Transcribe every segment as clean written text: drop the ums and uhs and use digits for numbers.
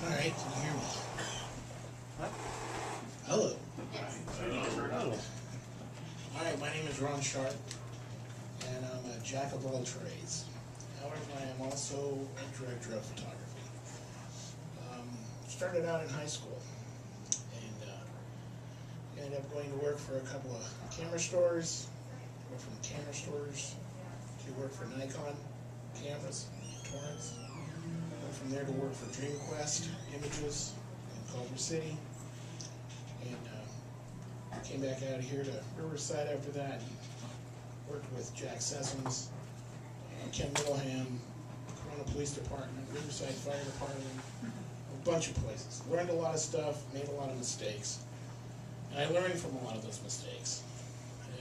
All right, can you hear me? Hello. All right, my name is Ron Sharp, and I'm a jack of all trades. However, I am also a director of photography. Started out in high school, and ended up going to work for a couple of camera stores. Went from camera stores to work for Nikon cameras, Torrance. Went from there to work for DreamQuest Images in Culver City, and came back out here to Riverside after that. Worked with Jack Sessoms, Ken Middleham, Corona Police Department, Riverside Fire Department, a bunch of places. Learned a lot of stuff, made a lot of mistakes, and I learned from a lot of those mistakes.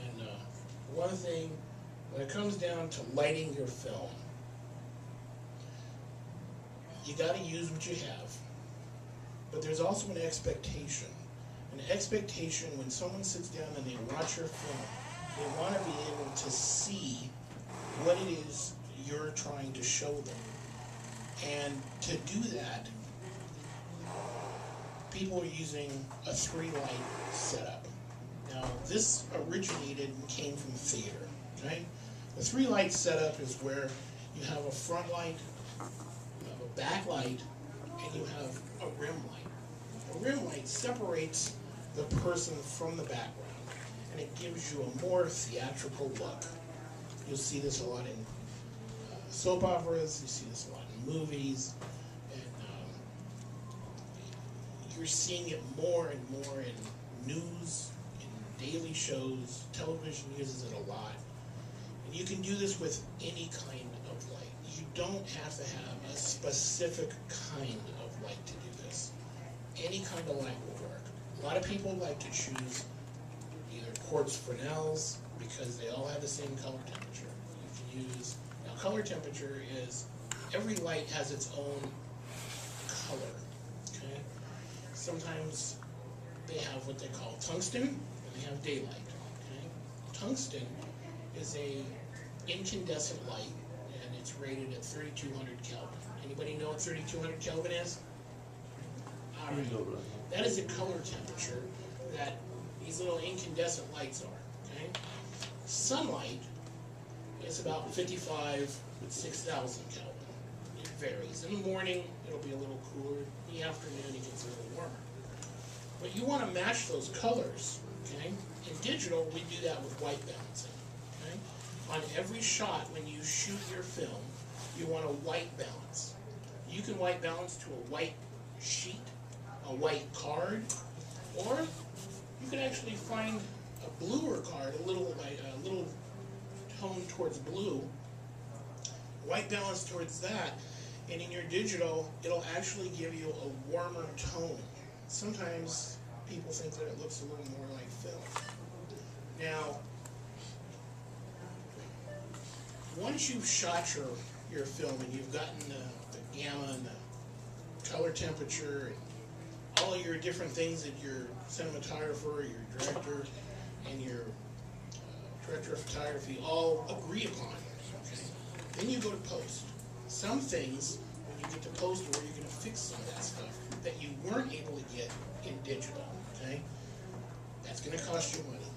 And one thing, when it comes down to lighting your film, you got to use what you have, but there's also an expectation. An expectation when someone sits down and they watch your film, they want to be able to see what it is you're trying to show them. And to do that, people are using a 3-light setup. Now, this originated and came from theater, right? The 3-light setup is where you have a front light, you have a back light, and you have a rim light. A rim light separates the person from the background, and it gives you a more theatrical look. You'll see this a lot in soap operas, you see this a lot in movies, and you're seeing it more and more in news, in daily shows. Television uses it a lot. And you can do this with any kind of light. You don't have to have a specific kind of light to do this. Any kind of light will work. A lot of people like to choose either quartz Fresnels because they all have the same color temperature. You can use, now color temperature is, every light has its own color, okay? Sometimes they have what they call tungsten, and they have daylight, okay? Tungsten is a incandescent light, and it's rated at 3200 Kelvin. Anybody know what 3200 Kelvin is? All right. That is a color temperature that these little incandescent lights are, okay? Sunlight is about 55, 6000 Kelvin. It varies. In the morning, it'll be a little cooler. In the afternoon, it gets a little warmer. But you want to match those colors, okay? In digital, we do that with white balancing, okay? On every shot, when you shoot your film, you want a white balance. You can white balance to a white sheet, a white card, or you can actually find a bluer card, a little tone towards blue, white balance towards that, and in your digital, it'll actually give you a warmer tone. Sometimes people think that it looks a little more like film. Now, once you've shot your film and you've gotten the gamma and the color temperature and all of your different things that your cinematographer, your director, and your director of photography all agree upon, okay? Then you go to post. Some things, when you get to post, where you're going to fix some of that stuff that you weren't able to get in digital, okay? That's going to cost you money.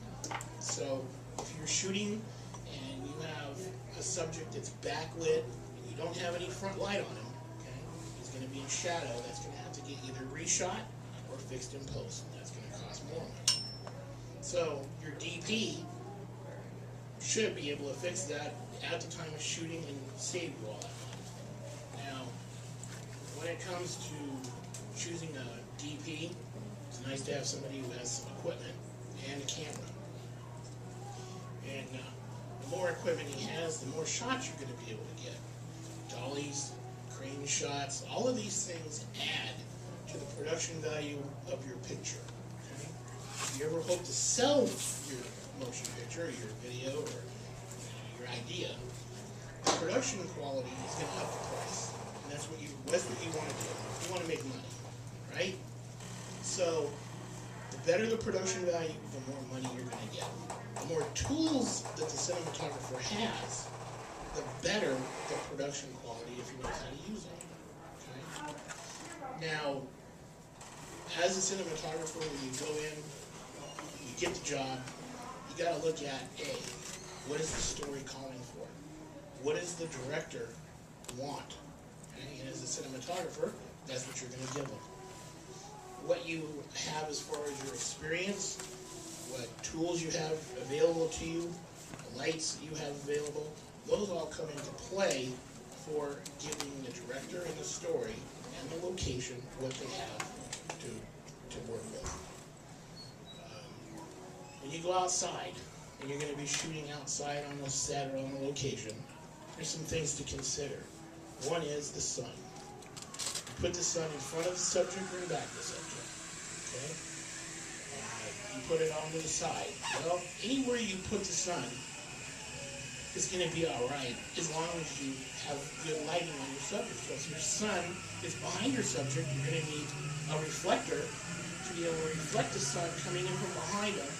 So if you're shooting and you have a subject that's backlit and you don't have any front light on him, okay? He's going to be in shadow. That's going to have to get either reshot or fixed in post. And that's going to cost more money. So your DP should be able to fix that at the time of shooting and save you all that money. Now, when it comes to choosing a DP, it's nice to have somebody who has some equipment and a camera. And the more equipment he has, the more shots you're going to be able to get. Dollies, crane shots, all of these things add to the production value of your picture. Okay? If you ever hope to sell your motion picture, your video, or your idea, the production quality is going to up the price. And that's what you want to do. You want to make money, right? So the better the production value, the more money you're going to get. The more tools that the cinematographer has, the better the production quality if he knows how to use them. Okay? Now, as a cinematographer, when you go in, you get the job, you got to look at, A, what is the story calling for? What does the director want? Okay? And as a cinematographer, that's what you're going to give them. What you have as far as your experience, what tools you have available to you, the lights you have available, those all come into play for giving the director and the story and the location what they have to work with. When you go outside and you're going to be shooting outside on the set or on the location, there's some things to consider. One is the sun. You put the sun in front of the subject or in back of the subject. Okay? You put it on to the side. Well, anywhere you put the sun is going to be alright as long as you have good lighting on your subject. So if your sun is behind your subject, you're going to need a reflector to be able to reflect the sun coming in from behind them,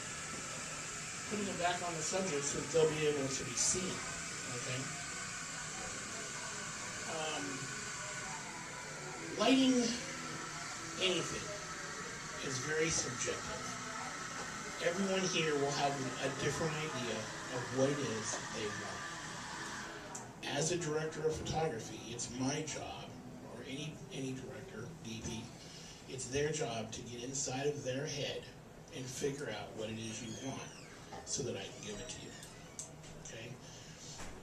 putting it back on the subject so that they'll be able to be seen. Okay? Lighting anything is very subjective. Everyone here will have a different idea of what it is they want. As a director of photography, it's my job, or any director, DP, it's their job to get inside of their head and figure out what it is you want so that I can give it to you. Okay?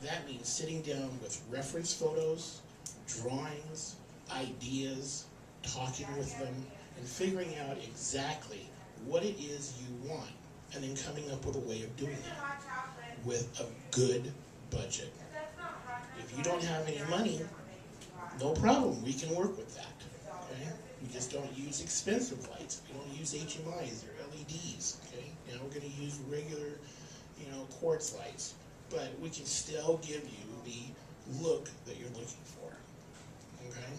That means sitting down with reference photos, drawings, ideas, talking with them, and figuring out exactly what it is you want, and then coming up with a way of doing that with a good budget. If you don't have any money, no problem, we can work with that. Okay? We just don't use expensive lights. We don't use HMIs or LEDs. Okay? Now we're going to use regular, quartz lights, but we can still give you the look that you're looking for. Okay?